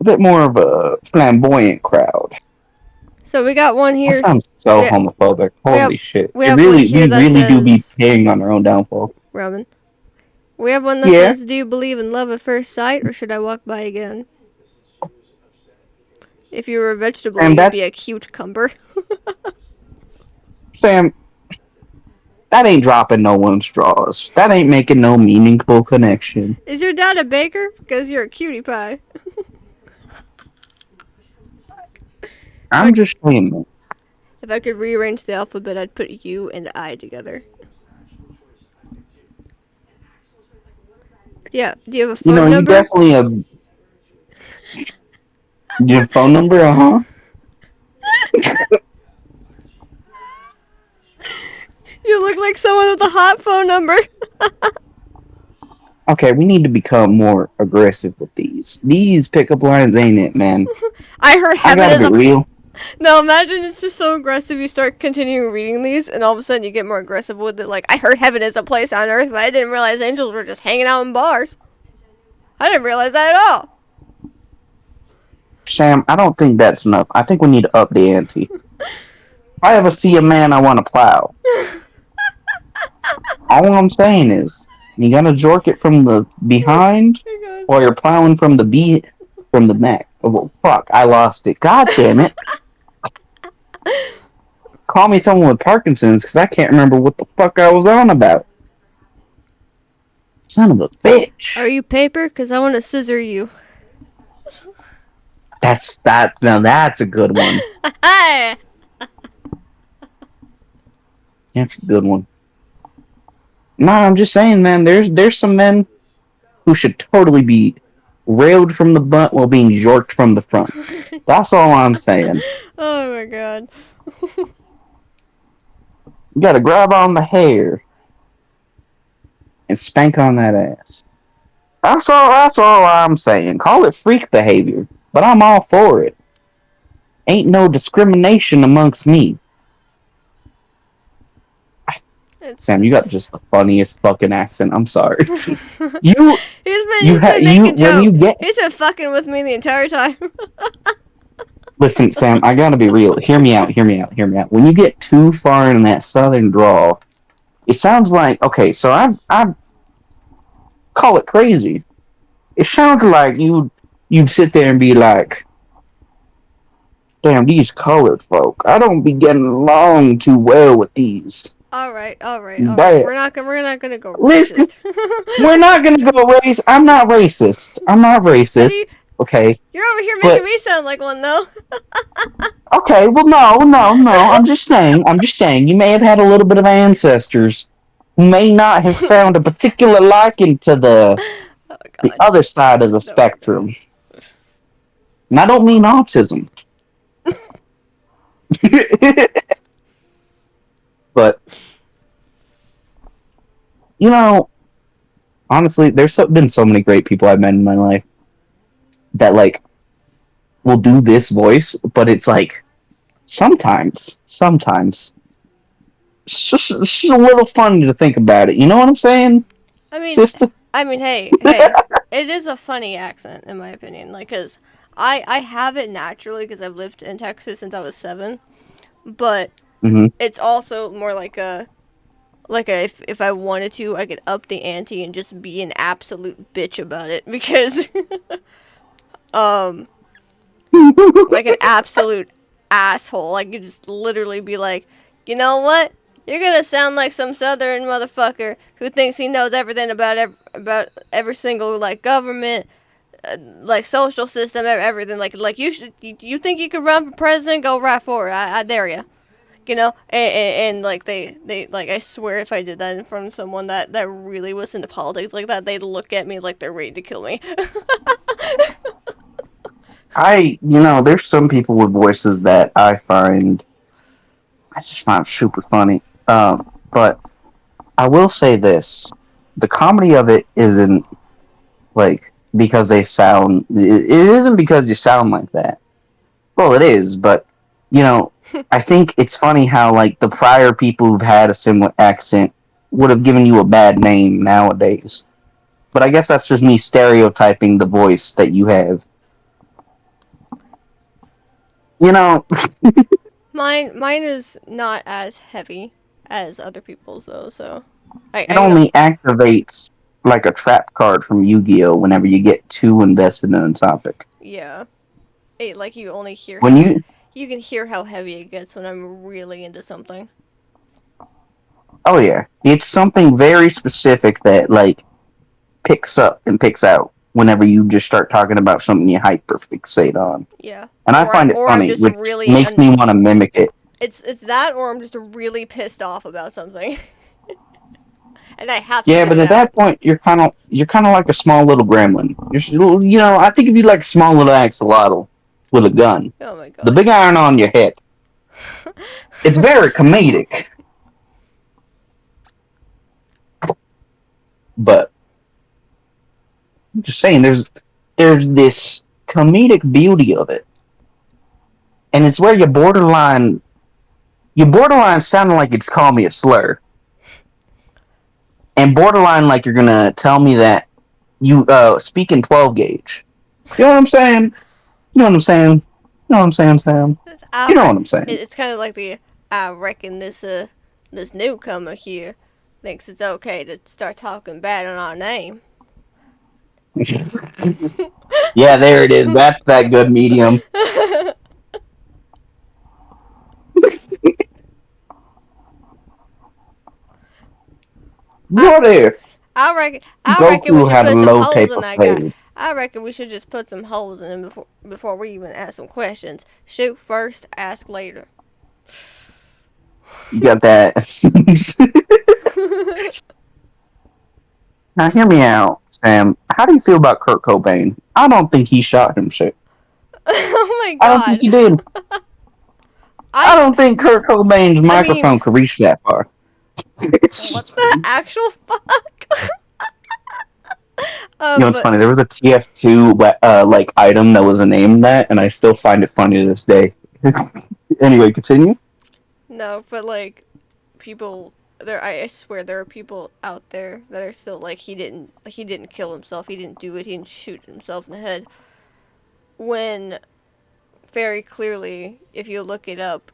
bit more of a flamboyant crowd. So we got one That here. sounds so We homophobic. we have Holy shit! we have one here We that really do be says paying on our own downfall. Roman. We have one that Yeah, says, "Do you believe in love at first sight, or should I walk by again?" If you were a vegetable, Sam, you'd be a cucumber. Sam, that ain't dropping no one's straws. That ain't making no meaningful connection. Is your dad a baker? Because you're a cutie pie. If I I'm just saying, man. if I could rearrange the alphabet, I'd put U and I together. Yeah. Do you have a You know, phone you number? definitely your phone number, huh? You look like someone with a hot phone number. Okay, we need to become more aggressive with these. These pickup lines ain't it, man. I heard I heaven gotta is be a. real. No, imagine it's just so aggressive. You start continuing reading these, and all of a sudden you get more aggressive with it. Like, I heard heaven is a place on earth, but I didn't realize angels were just hanging out in bars. I didn't realize that at all. Sam, I don't think that's enough. I think we need to up the ante. If I ever see a man I want to plow, all I'm saying is you gotta jork it from the Oh behind, my god. or you're plowing from the neck. Oh, well, fuck, I lost it. God damn it! Call me someone with Parkinson's because I can't remember what the fuck I was on about. Son of a Are bitch. you paper? Because I want to scissor you. That's now that's a good one. Hi. That's a good one. No, I'm just saying, man. There's some men who should totally be railed from the butt while being jorked from the front. That's all I'm saying. Oh my god. You gotta grab on the hair and spank on that ass. That's all I'm saying. Call it freak behavior, but I'm all for it. Ain't no discrimination amongst me. Sam, you got It's just the funniest fucking accent. I'm sorry. he's you he's been you making when you jokes. get He's been fucking with me the entire time. listen, Sam, I gotta be real. Hear me out, hear me out, hear me out. When you get too far in that southern drawl, it sounds like okay, so I call it crazy. It sounds like you'd sit there and be like, damn, these colored folk. I don't be getting along too well with these. All right, all right, all right. But We're not gonna go listen, racist. we're not gonna go race. I'm not racist. I'm not Have you? racist. Okay, You're over here making but me sound like one though. okay. Well, no. I'm just saying. You may have had a little bit of ancestors who may not have found a particular liking to Oh my the god. other side of the Oh my god. spectrum. And I don't mean autism, but you know, honestly, been so many great people I've met in my life that like will do this voice, but it's like sometimes it's just a little funny to think about it. You know what I'm saying, I mean, sister? hey, it is a funny accent in my opinion. Like, cause I have it naturally because I've lived in Texas since I was 7. But Mm-hmm. it's also more like a if I wanted to, I could up the ante and just be an absolute bitch about it because um like an absolute asshole. I could just literally be like, you know what? You're gonna sound like some southern motherfucker who thinks he knows everything about every single like government, like social system, everything. Like you think you could run for president? Go right for it. I dare you. You know, and like they like I swear if I did that in front of someone that really was into politics like that, they'd look at me like they're ready to kill me. There's some people with voices that I just find super funny. But I will say this: the comedy of it isn't like because they sound. It isn't because you sound like that. Well, it is, but you know, I think it's funny how like the prior people who've had a similar accent would have given you a bad name nowadays. But I guess that's just me stereotyping the voice that you have. You know, Mine is not as heavy as other people's though, so it I know. only activates like a trap card from Yu-Gi-Oh whenever you get too invested in a topic. Yeah, like you only hear When how you you can hear how heavy it gets when I'm really into something. oh yeah, it's something very specific that like picks up and picks out whenever you just start talking about something you hyper fixate on. Yeah, And I find it or I'm funny, just which really makes me want to mimic it. it's that, or I'm just really pissed off about something, and I have to Yeah, get but it at out. that point, you're kind of like a small little gremlin. I think if you like a small little axolotl with a gun, Oh my the god. big iron on your head, it's very comedic. But I'm just saying, there's this comedic beauty of it, and it's where you borderline sounding like it's called me a slur, and borderline like you're gonna tell me that you speak in 12 gauge. You know what I'm saying? You know what I'm saying? You know what I'm saying, Sam? I You know re- what I'm saying? it's kind of like the I reckon this newcomer here thinks it's okay to start talking bad on our name. Yeah, there it is. That's that good medium. I What if I reckon we Goku should had a put some low holes in taper that guy. fade? I reckon we should just put some holes in him before we even ask some questions. Shoot first, ask later. You got that. Now, hear me out, Sam. How do you feel about Kurt Cobain? I don't think he shot himself. Oh my I don't think god. he did. I I don't think Kurt Cobain's I mean, microphone could reach that far. what the actual fuck? It's But funny. There was a TF2 like item that was a name that, and I still find it funny to this day. Anyway, continue. no, but like people there I swear there are people out there that are still like he didn't kill himself, he didn't do it, he didn't shoot himself in the head. When very clearly, if you look it up,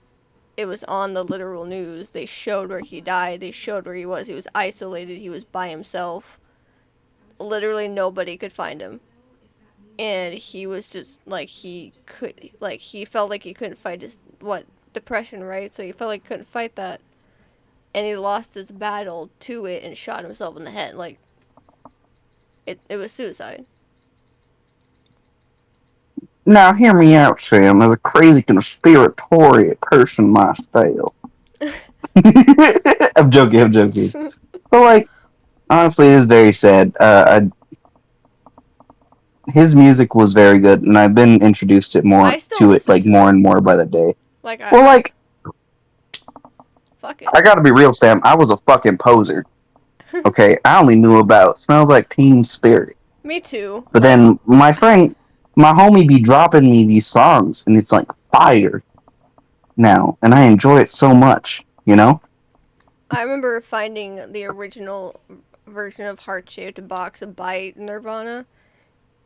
it was on the literal news. They showed where he died, they showed where he was. He was isolated, he was by himself. Literally nobody could find him. And he was just like he felt like he couldn't fight his what depression, right? So he felt like he couldn't fight that, and he lost his battle to it and shot himself in the head. Like it was suicide. Now, hear me out, Sam. As a crazy conspiratorial person myself, I'm joking. I'm joking. But like, honestly, it is very sad. His music was very good, and I've been introduced I still to it listen like to more it. and more by the day. Like Well, I like fuck it. I gotta be real, Sam. I was a fucking poser. Okay, I only knew about "Smells Like Teen Spirit," Me too. but Like then my homie, be dropping me these songs, and it's like fire now, and I enjoy it so much. You know? I remember finding the original version of Heart Shaped Box by Nirvana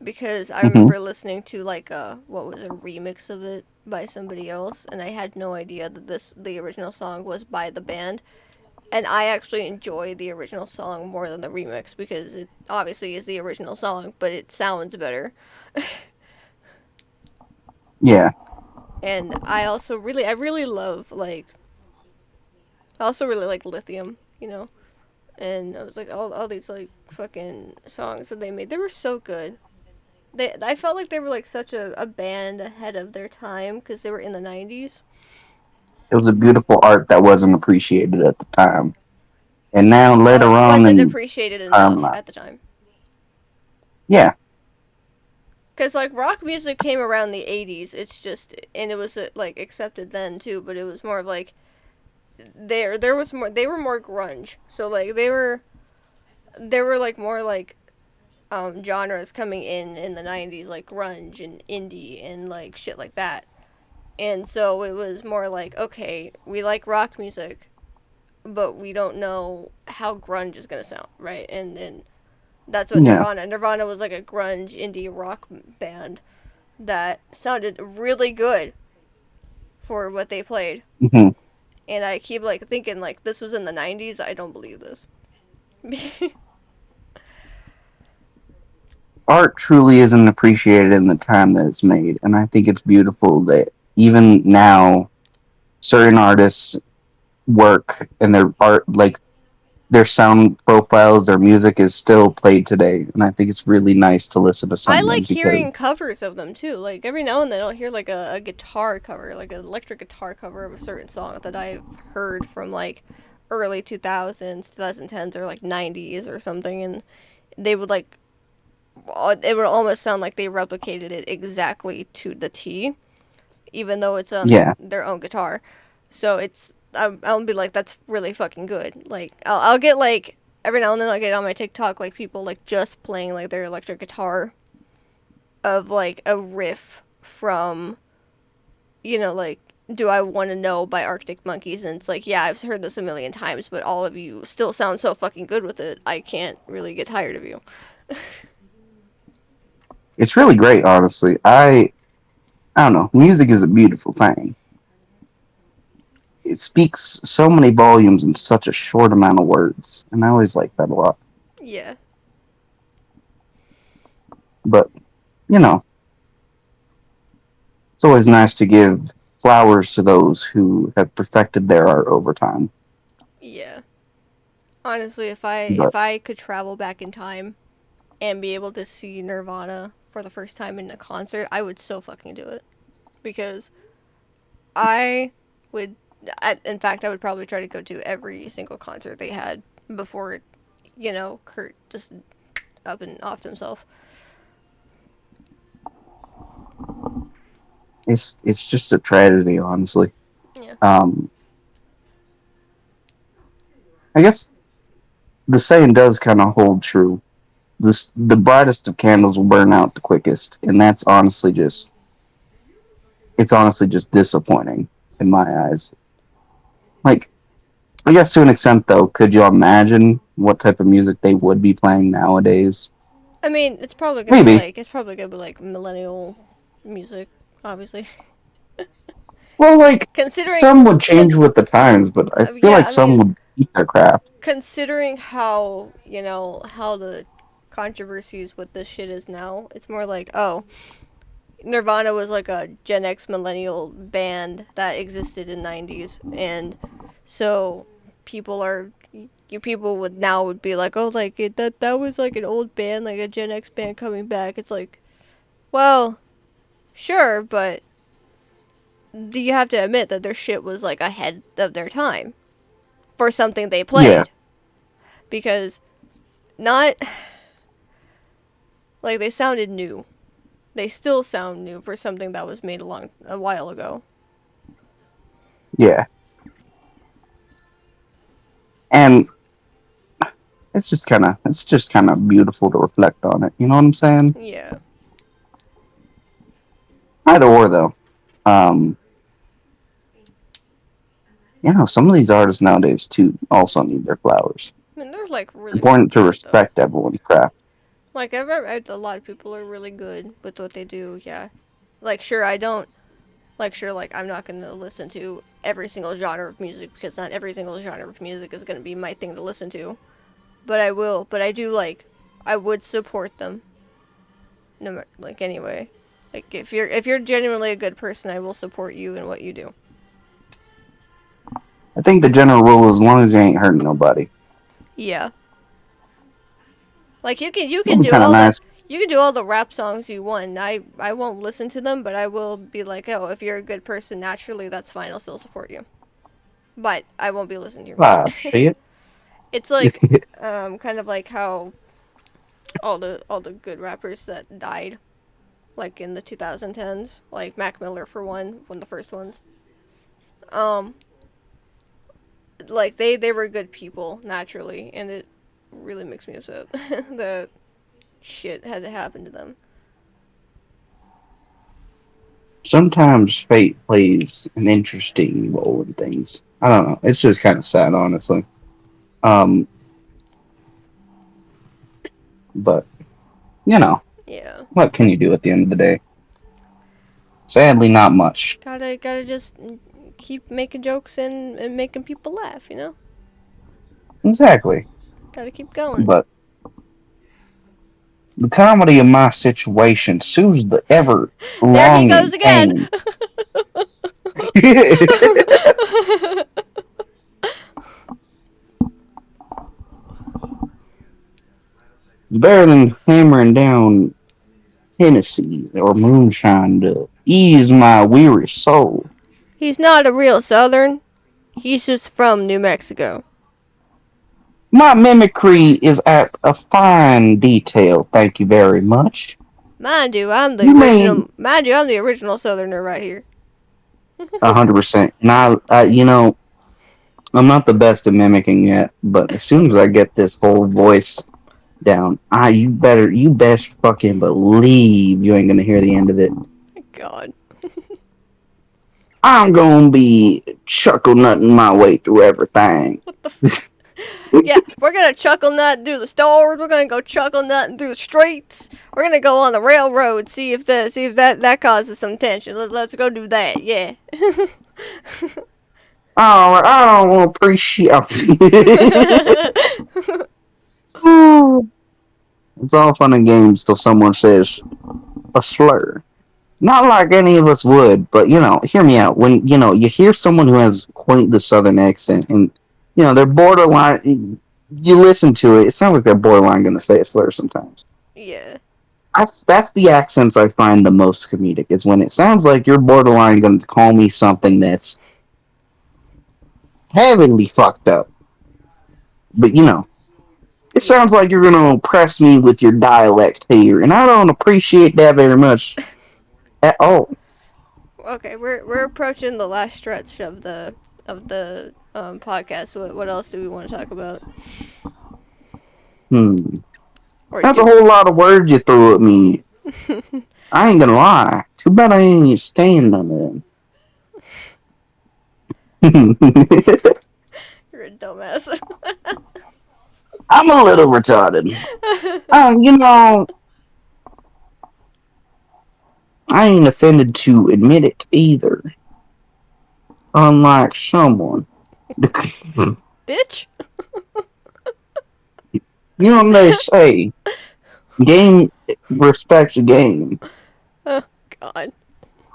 because I Hmm. remember listening to like a what was a remix of it by somebody else, and I had no idea that this the original song was by the band. And I actually enjoy the original song more than the remix because it obviously is the original song, but it sounds better. Yeah. And I really love like I also really like Lithium, you know. And I was like all these like fucking songs that they made, they were so good. I felt like they were like such a band ahead of their time because they were in the 90s. It was a beautiful art that wasn't appreciated at the time, and now Well, later it on wasn't in appreciated enough timeline, at the time. yeah, Because like rock music came around the 80s, it's just and it was like accepted then too, but it was more of like there was more they were more grunge. So like they were like more like genres coming in the 90s like grunge and indie and like shit like that. And so it was more like okay, we like rock music, but we don't know how grunge is going to sound, right? And that's what yeah. Nirvana was like a grunge indie rock band that sounded really good for what they played. Hmm. And I keep like thinking like this was in the 90s. I don't believe this. Art truly isn't appreciated in the time that it's made, and I think it's beautiful that even now certain artists work and their art, like their sound profiles, their music is still played today, and I think it's really nice to listen to I some of like them because hearing covers of them too. Like every now and then I'll hear like a guitar cover, like an electric guitar cover of a certain song that I've heard from like early 2000s, 2010s or like 90s or something, and they would like it would almost sound like they replicated it exactly to the T, even though it's on yeah, their own guitar. So I'll be like, that's really fucking good. Like I'll get like every now and then I'll get on my TikTok like people like just playing like their electric guitar of like a riff from like Do I Want to Know by Arctic Monkeys, and it's like yeah, I've heard this a million times, but all of you still sound so fucking good with it. I can't really get tired of you. it's really great. Honestly, I don't know. Music is a beautiful thing. It speaks so many volumes in such a short amount of words, and I always like that a lot. Yeah. But you know, it's always nice to give flowers to those who have perfected their art over time. Yeah. Honestly, But if I could travel back in time and be able to see Nirvana for the first time in a concert, I would so fucking do it because I would. In fact, I would probably try to go to every single concert they had before, Kurt just up and offed himself. It's just a tragedy, honestly. Yeah. Um, I guess the saying does kind of hold true. The brightest of candles will burn out the quickest, and that's honestly just it's honestly just disappointing in my eyes. Like, I guess to an extent, though, could you imagine what type of music they would be playing nowadays? I mean, Maybe. it's probably gonna be like millennial music, obviously. Well, like Considering, some would con- change with the times, but I feel yeah, like I some mean, would keep their craft. considering how how the controversies with this shit is now, it's more like, oh, Nirvana was like a Gen X millennial band that existed in '90s, and so people are people would now would be like, oh, like that was like an old band, like a Gen X band coming back. It's like, well, sure, but do you have to admit that their shit was like ahead of their time for something they Yeah, played? Because not like they sounded new. They still sound new for something that was made a while ago. yeah, and it's just kind of beautiful to reflect on it. You know what I'm saying? Yeah. Either or, though. Um, some of these artists nowadays too also need their flowers. I mean, they're like really Important to working it though. respect everyone's craft. Like I've read a lot of people are really good with what they do. Yeah. Like sure I don't like sure like I'm not gonna listen to every single genre of music because not every single genre of music is gonna be my thing to listen to. But I will. But I do like. I would support them. No, like anyway. Like if you're genuinely a good person, I will support you in what you do. I think the general rule is as long as you ain't hurting nobody, Yeah. Like you it'll can be do kind of all the nice. rap songs you want. And I won't listen to them, but I will be like, oh, if you're a good person naturally, that's fine. I'll still support you. But I won't be listening to your music. Ah, shit. It's like kind of like how all the good rappers that died like in the 2010s, like Mac Miller for one of the first ones. Um like they were good people naturally, and it really makes me upset that shit had to happen to them. Sometimes fate plays an interesting role in things. I don't know. It's just kind of sad, honestly. Um, but Yeah. what can you do at the end of the day? Sadly, not much. Gotta just keep making jokes and making people laugh, you know? Exactly. Gotta keep going. But the comedy of my situation soothes the ever There he goes longing again. pain. It's better than hammering down Hennessy or moonshine to ease my weary soul. He's not a real Southern. He's just from New Mexico. My mimicry is at a fine detail, thank you very much. You may Mind you, I'm the original Southerner right here. 100%. And I'm not the best at mimicking yet, but as soon as I get this whole voice down, you best fucking believe you ain't gonna hear the end of it. God. I'm gonna be chuckle nutting my way through everything. What the Yeah, we're gonna chuckle nut through the stores. We're gonna go chuckle nutting through the streets. We're gonna go on the railroad. See if that causes some tension. Let's go do that. Yeah. Oh, I don't appreciate. It's all fun and games till someone says a slur. Not like any of us would, but hear me out. When you hear someone who has quite the southern accent, and they're borderline. You listen to it; it sounds like they're borderline going to say a slur sometimes. Yeah. That's the accents I find the most comedic. Is when it sounds like you're borderline going to call me something that's heavily fucked up. But it Yeah. sounds like you're gonna impress me with your dialect here, and I don't appreciate that very much at all. Okay, we're approaching the last stretch of the podcast. What else do we want to talk about? Hmm. Or That's a do whole lot of words you threw at me. I ain't gonna lie. Too bad I ain't staying none of them. you're a dumbass. I'm a little retarded. You know, I ain't offended to admit it either. Unlike someone. You Bitch. know what they say? Game respects game. Oh God.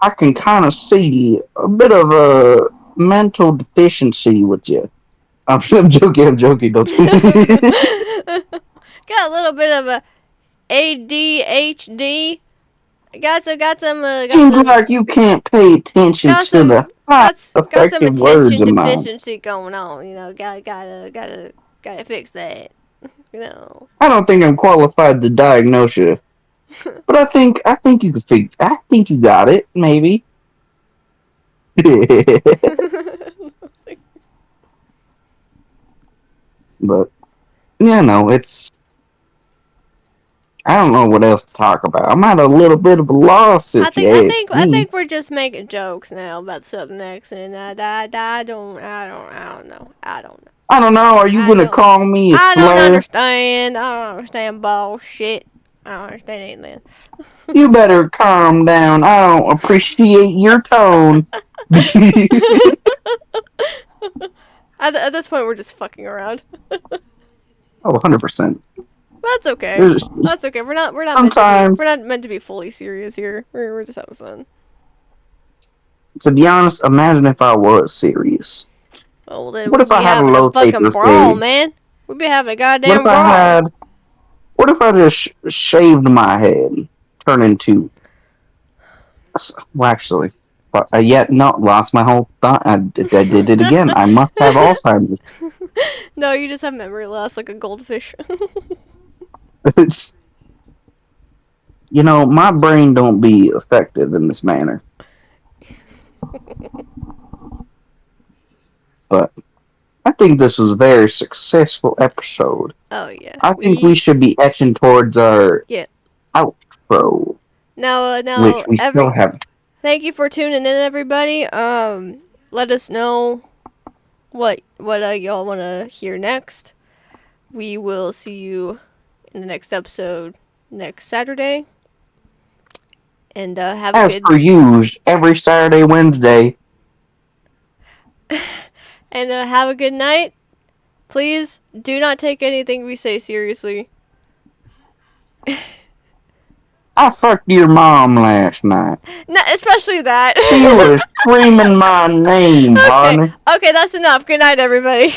I can kind of see a bit of a mental deficiency with you. I'm joking. I'm joking. Don't. Got a little bit of a ADHD. Seems like you can't pay attention got to the some high got some effective words attention of mine. deficiency going on. Gotta fix that. You know. I don't think I'm qualified to diagnose you, but I think you could figure. I think you got it. Maybe. But yeah, no, it's. I don't know what else to talk about. I'm at a little bit of a loss, I if you think I ask think I me. think we're just making jokes now about Southern accent. I don't know. I don't know. I don't know. Are you I gonna don't. call me a I don't slur? understand. I don't understand bullshit. I don't understand anything. You better calm down. I don't appreciate your tone. At this point, we're just fucking around. Oh, 100%. That's okay. There's That's okay. We're not meant to be sometimes, we're not meant to be fully serious here. We're just having fun. to be honest, imagine if I was serious. Well then What we'd if be I had a having a low fucking taper brawl, fade? man. We'd be having a What if goddamn I brawl. had? What if I just shaved my head, turn into? Well, actually, but yet no, lost my whole thought. I did it again. I must have Alzheimer's. No, you just have memory loss like a goldfish. My brain don't be effective in this manner. But I think this was a very successful episode. Oh yeah, I think we we should be etching towards our yeah. outro, which Now we still every have. thank you for tuning in, everybody. Let us know what y'all want to hear next. We will see you in the next episode next Saturday, and have a As good per usual, every Saturday, Wednesday. have a good night. Please do not take anything we say seriously. I fucked your mom last night. No, especially that. She was screaming my name, Okay, partner. okay, that's enough. Good night, everybody.